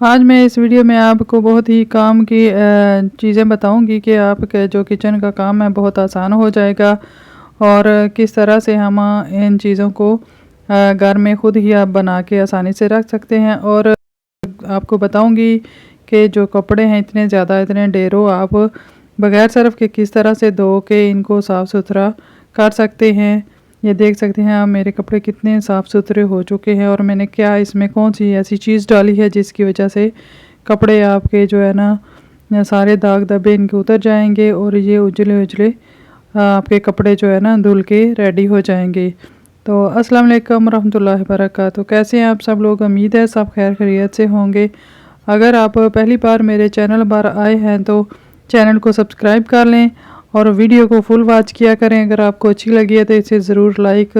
आज मैं इस वीडियो में आपको बहुत ही काम की चीज़ें बताऊंगी कि आपके जो किचन का काम है बहुत आसान हो जाएगा और किस तरह से हम इन चीज़ों को घर में ख़ुद ही आप बना के आसानी से रख सकते हैं। और आपको बताऊंगी कि जो कपड़े हैं इतने ज़्यादा इतने ढेरों आप बग़ैर सर्फ़ के किस तरह से धो के इनको साफ़ सुथरा कर सकते हैं। ये देख सकते हैं आप मेरे कपड़े कितने साफ़ सुथरे हो चुके हैं और मैंने क्या इसमें कौन सी ऐसी चीज़ डाली है जिसकी वजह से कपड़े आपके जो है ना सारे दाग धब्बे इनके उतर जाएंगे और ये उजले उजले आपके कपड़े जो है ना धुल के रेडी हो जाएंगे। तो अस्सलाम वालेकुम रहमतुल्लाहि व बरकातहू। कैसे हैं आप सब लोग? उम्मीद है सब खैर खैरियत से होंगे। अगर आप पहली बार मेरे चैनल पर आए हैं तो चैनल को सब्सक्राइब कर लें और वीडियो को फुल वॉच किया करें। अगर आपको अच्छी लगी है तो इसे ज़रूर लाइक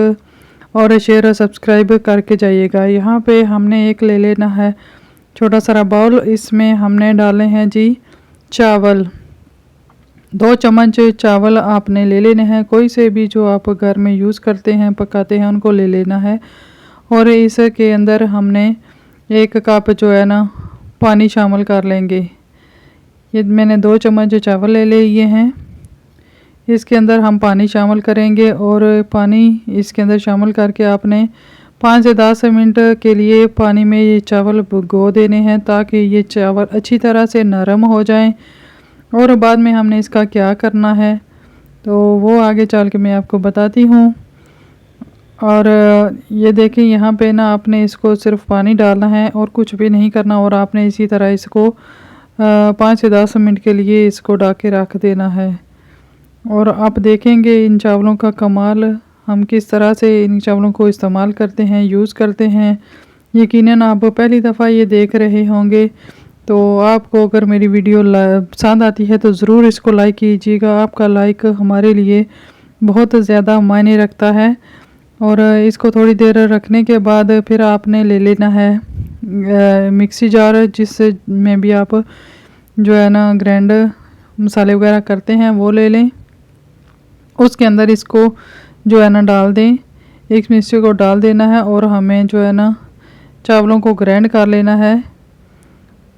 और शेयर और सब्सक्राइब करके जाइएगा। यहाँ पे हमने एक ले लेना है छोटा सा बाउल। इसमें हमने डाले हैं जी चावल। 2 चम्मच चावल आपने ले लेने हैं, कोई से भी जो आप घर में यूज़ करते हैं पकाते हैं उनको ले लेना है। और इसके अंदर हमने 1 कप जो है ना पानी शामिल कर लेंगे। ये मैंने 2 चम्मच चावल ले लिए हैं, इसके अंदर हम पानी शामिल करेंगे और पानी इसके अंदर शामिल करके आपने 5 से 10 मिनट के लिए पानी में ये चावल भिगो देने हैं ताकि ये चावल अच्छी तरह से नरम हो जाएं। और बाद में हमने इसका क्या करना है तो वो आगे चल के मैं आपको बताती हूँ। और ये देखें यहाँ पे ना आपने इसको सिर्फ पानी डालना है और कुछ भी नहीं करना और आपने इसी तरह इसको 5 से 10 मिनट के लिए इसको ढक के रख देना है। और आप देखेंगे इन चावलों का कमाल, हम किस तरह से इन चावलों को इस्तेमाल करते हैं, यूज़ करते हैं। यकीनन आप पहली दफ़ा ये देख रहे होंगे तो आपको अगर मेरी वीडियो पसंद आती है तो ज़रूर इसको लाइक कीजिएगा। आपका लाइक हमारे लिए बहुत ज़्यादा मायने रखता है। और इसको थोड़ी देर रखने के बाद फिर आपने ले लेना है मिक्सी जार, जिससे में भी आप जो है ना ग्राइंड मसाले वगैरह करते हैं वो ले लें। उसके अंदर इसको जो है ना डाल दें, एक मिक्सी को डाल देना है और हमें जो है ना चावलों को ग्राइंड कर लेना है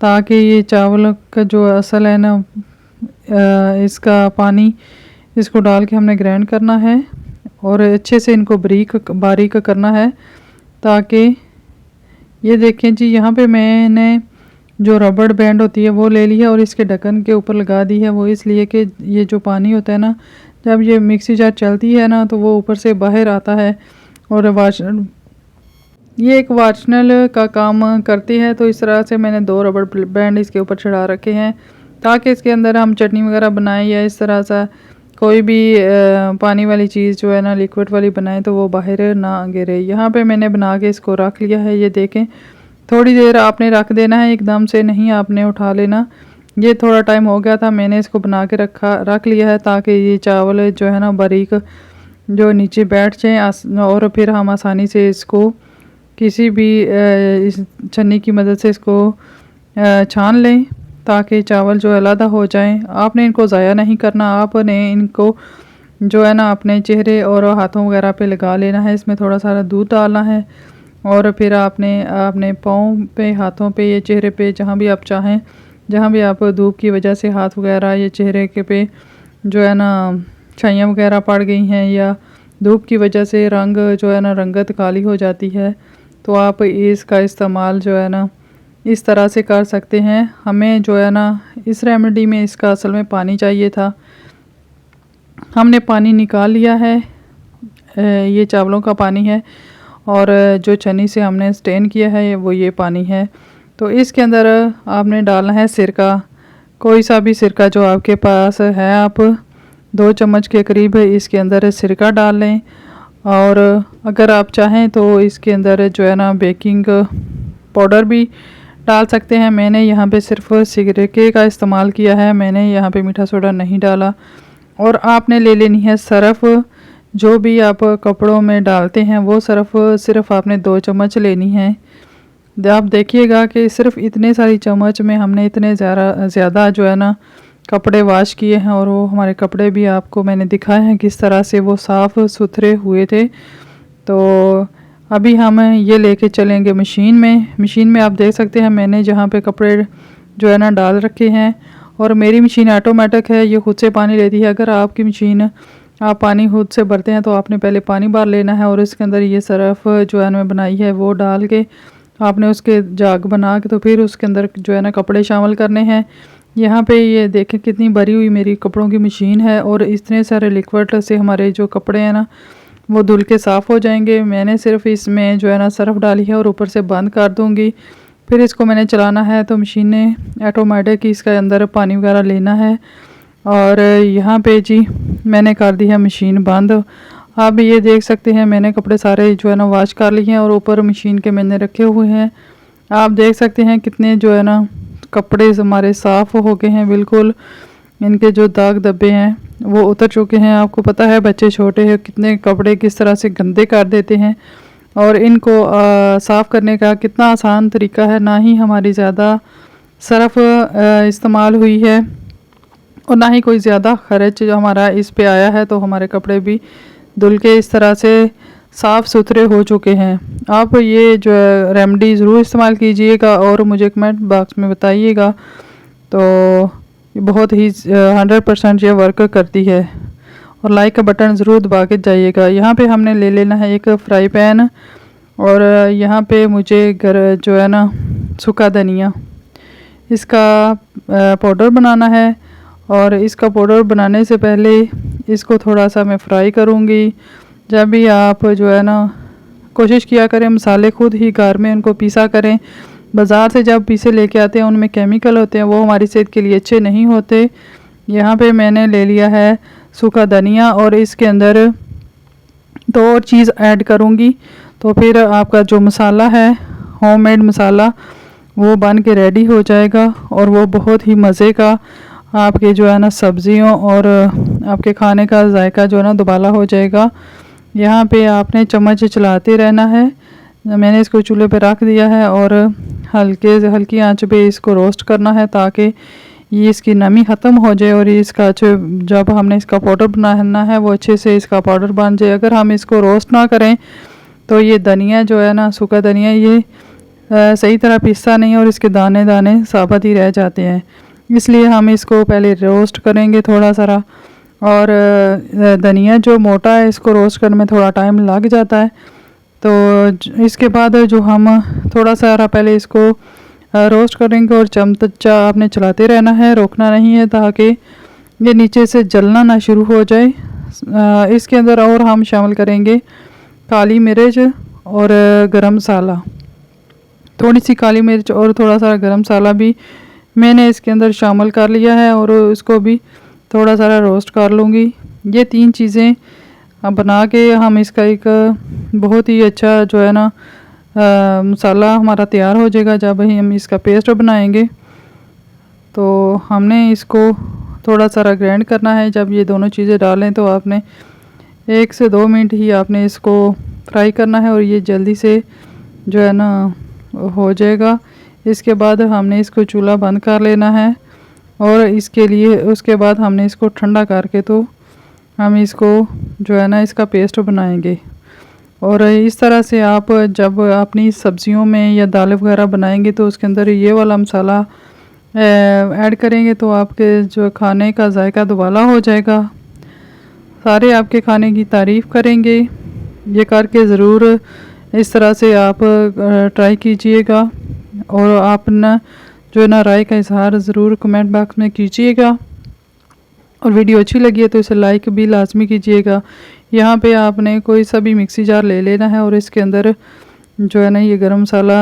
ताकि ये चावल का जो असल है ना इसका पानी इसको डाल के हमने ग्राइंड करना है और अच्छे से इनको बारीक करना है। ताकि ये देखें जी यहाँ पे मैंने जो रबड़ बैंड होती है वो ले ली है और इसके ढक्कन के ऊपर लगा दी है। वो इसलिए कि ये जो पानी होता है ना जब ये मिक्सी जार चलती है ना तो वो ऊपर से बाहर आता है और ये एक वाशनल का काम करती है। तो इस तरह से मैंने 2 रबड़ बैंड इसके ऊपर चढ़ा रखे हैं ताकि इसके अंदर हम चटनी वगैरह बनाएं या इस तरह सा कोई भी पानी वाली चीज़ जो है ना लिक्विड वाली बनाएं तो वो बाहर ना गिरे। यहाँ पे मैंने बना के इसको रख लिया है। ये देखें थोड़ी देर आपने रख देना है, एकदम से नहीं आपने उठा लेना। ये थोड़ा टाइम हो गया था, मैंने इसको बना के रख लिया है ताकि ये चावल जो है ना बारीक जो नीचे बैठ जाए और फिर हम आसानी से इसको किसी भी इस छन्नी की मदद से इसको छान लें ताकि चावल जो अलग हो जाएं। आपने इनको ज़ाया नहीं करना, आपने इनको जो है ना अपने चेहरे और हाथों वगैरह पे लगा लेना है। इसमें थोड़ा सारा दूध डालना है और फिर आपने अपने पाँव पे, हाथों पे, ये चेहरे पे, जहाँ भी आप चाहें, जहाँ भी आप धूप की वजह से हाथ वगैरह ये चेहरे के पे जो है ना छाइयाँ वगैरह पड़ गई हैं या धूप की वजह से रंग जो है ना रंगत काली हो जाती है तो आप इसका इस्तेमाल जो है ना इस तरह से कर सकते हैं। हमें जो है ना इस रेमेडी में इसका असल में पानी चाहिए था, हमने पानी निकाल लिया है। ये चावलों का पानी है और जो छन्नी से हमने स्टेन किया है वो ये पानी है। तो इसके अंदर आपने डालना है सिरका, कोई सा भी सिरका जो आपके पास है। आप 2 चम्मच के करीब इसके अंदर सिरका डाल लें और अगर आप चाहें तो इसके अंदर जो है ना बेकिंग पाउडर भी डाल सकते हैं। मैंने यहाँ पे सिर्फ सिरके का इस्तेमाल किया है, मैंने यहाँ पे मीठा सोडा नहीं डाला। और आपने ले लेनी है सरफ़, जो भी आप कपड़ों में डालते हैं वो सिर्फ आपने 2 चम्मच लेनी है। आप देखिएगा कि सिर्फ इतने सारी चम्मच में हमने इतने ज़्यादा जो है ना कपड़े वॉश किए हैं और वो हमारे कपड़े भी आपको मैंने दिखाए हैं किस तरह से वो साफ़ सुथरे हुए थे। तो अभी हम ये लेके चलेंगे मशीन में। मशीन में आप देख सकते हैं मैंने जहाँ पे कपड़े जो है ना डाल रखे हैं, और मेरी मशीन ऑटोमेटिक है, ये खुद से पानी लेती है। अगर आपकी मशीन आप पानी खुद से भरते हैं तो आपने पहले पानी भर लेना है, और इसके अंदर ये सरफ़ जो है ना बनाई है वो डाल के आपने उसके जाग बना के तो फिर उसके अंदर जो है ना कपड़े शामिल करने हैं। यहाँ पे ये देखें कितनी भरी हुई मेरी कपड़ों की मशीन है, और इतने सारे लिक्विड से हमारे जो कपड़े हैं ना वो धुल के साफ़ हो जाएंगे। मैंने सिर्फ इसमें जो है ना सरफ़ डाली है और ऊपर से बंद कर दूँगी। फिर इसको मैंने चलाना है तो मशीन ने ऑटोमेटिक इसके अंदर पानी वगैरह लेना है। और यहाँ पे जी मैंने कर दी है मशीन बंद। आप ये देख सकते हैं मैंने कपड़े सारे जो है ना वॉश कर लिए हैं और ऊपर मशीन के मैंने रखे हुए हैं। आप देख सकते हैं कितने जो है ना कपड़े हमारे साफ़ हो गए हैं बिल्कुल। इनके जो दाग धब्बे हैं वो उतर चुके हैं। आपको पता है बच्चे छोटे हैं, कितने कपड़े किस तरह से गंदे कर देते हैं, और इनको साफ़ करने का कितना आसान तरीका है। ना ही हमारी ज़्यादा सरफ़ इस्तेमाल हुई है और ना ही कोई ज़्यादा खर्च जो हमारा इस पे आया है, तो हमारे कपड़े भी धुल के इस तरह से साफ़ सुथरे हो चुके हैं। आप ये जो है रेमेडी ज़रूर इस्तेमाल कीजिएगा और मुझे कमेंट बॉक्स में बताइएगा। तो ये बहुत ही 100% ये वर्क करती है, और लाइक का बटन ज़रूर दबा के जाइएगा। यहाँ पे हमने ले लेना है एक फ्राई पैन, और यहाँ पे मुझे जो है ना सूखा धनिया इसका पाउडर बनाना है। और इसका पाउडर बनाने से पहले इसको थोड़ा सा मैं फ्राई करूँगी। जब भी आप जो है ना कोशिश किया करें मसाले खुद ही घर में उनको पीसा करें। बाज़ार से जब पीसे लेके आते हैं उनमें केमिकल होते हैं, वो हमारी सेहत के लिए अच्छे नहीं होते। यहाँ पे मैंने ले लिया है सूखा धनिया, और इसके अंदर दो और चीज़ ऐड करूँगी, तो फिर आपका जो मसाला है होममेड मसाला वो बन के रेडी हो जाएगा, और वो बहुत ही मज़े का आपके जो है ना सब्ज़ियों और आपके खाने का जायका जो है ना दुबाला हो जाएगा। यहाँ पे आपने चम्मच चलाते रहना है। मैंने इसको चूल्हे पे रख दिया है और हल्की आंच पे इसको रोस्ट करना है, ताकि ये इसकी नमी ख़त्म हो जाए और ये इसका जब हमने इसका पाउडर बनाना है वो अच्छे से इसका पाउडर बन जाए। अगर हम इसको रोस्ट ना करें तो ये धनिया जो है ना सूखा धनिया ये सही तरह पिसता नहीं, और इसके दाने दाने साबुत ही रह जाते हैं। इसलिए हम इसको पहले रोस्ट करेंगे थोड़ा सारा। और धनिया जो मोटा है इसको रोस्ट करने में थोड़ा टाइम लग जाता है। तो इसके बाद जो हम थोड़ा सारा पहले इसको रोस्ट करेंगे, और चमचा आपने चलाते रहना है, रोकना नहीं है, ताकि ये नीचे से जलना ना शुरू हो जाए। इसके अंदर और हम शामिल करेंगे काली मिर्च और गरम मसाला। थोड़ी सी काली मिर्च और थोड़ा सा गरम मसाला भी मैंने इसके अंदर शामिल कर लिया है, और इसको भी थोड़ा सारा रोस्ट कर लूँगी। ये तीन चीज़ें बना के हम इसका एक बहुत ही अच्छा जो है ना मसाला हमारा तैयार हो जाएगा। जब हम इसका पेस्ट बनाएंगे तो हमने इसको थोड़ा सारा ग्राइंड करना है। जब ये दोनों चीज़ें डालें तो आपने 1 से 2 मिनट ही आपने इसको फ्राई करना है, और ये जल्दी से जो है ना हो जाएगा। इसके बाद हमने इसको चूल्हा बंद कर लेना है, और इसके लिए उसके बाद हमने इसको ठंडा करके तो हम इसको जो है ना इसका पेस्ट बनाएंगे। और इस तरह से आप जब अपनी सब्जियों में या दाल वगैरह बनाएंगे तो उसके अंदर ये वाला मसाला ऐड करेंगे, तो आपके जो खाने का जायका दुबाला हो जाएगा। सारे आपके खाने की तारीफ़ करेंगे। ये करके ज़रूर इस तरह से आप ट्राई कीजिएगा, और आप ना जो है ना राय का इजहार ज़रूर कमेंट बॉक्स में कीजिएगा। और वीडियो अच्छी लगी है तो इसे लाइक भी लाजमी कीजिएगा। यहाँ पे आपने कोई सा भी मिक्सी जार ले लेना है, और इसके अंदर जो है ना ये गरम मसाला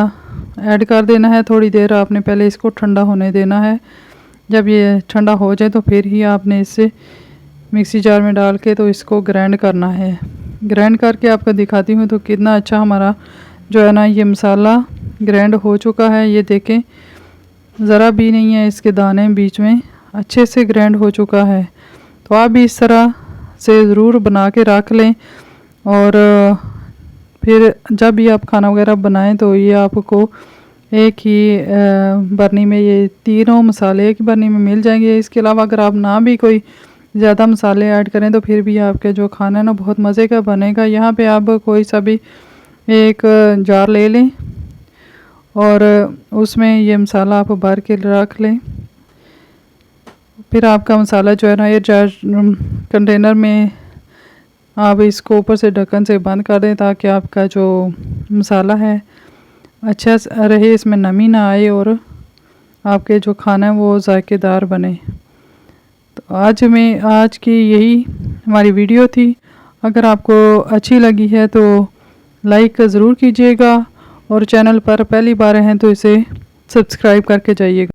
ऐड कर देना है। थोड़ी देर आपने पहले इसको ठंडा होने देना है। जब ये ठंडा हो जाए तो फिर ही आपने इसे मिक्सी जार में डाल के तो इसको ग्राइंड करना है। ग्राइंड करके आपको दिखाती हूँ तो कितना अच्छा हमारा जो है ना ये मसाला ग्राइंड हो चुका है। ये देखें ज़रा भी नहीं है इसके दाने बीच में, अच्छे से ग्राइंड हो चुका है। तो आप भी इस तरह से ज़रूर बना के रख लें, और फिर जब भी आप खाना वगैरह बनाएं तो ये आपको एक ही बर्नी में ये तीनों मसाले एक ही बर्नी में मिल जाएंगे। इसके अलावा अगर आप ना भी कोई ज़्यादा मसाले ऐड करें तो फिर भी आपके जो खाना है ना बहुत मज़े का बनेगा। यहाँ पे आप कोई सा भी एक जार ले लें और उसमें ये मसाला आप भर के रख लें। फिर आपका मसाला जो है ना ये जार कंटेनर में आप इसको ऊपर से ढक्कन से बंद कर दें ताकि आपका जो मसाला है अच्छा रहे, इसमें नमी ना आए और आपके जो खाना है वो जायकेदार बने। तो आज की यही हमारी वीडियो थी। अगर आपको अच्छी लगी है तो लाइक ज़रूर कीजिएगा और चैनल पर पहली बार हैं तो इसे सब्सक्राइब करके जाइएगा।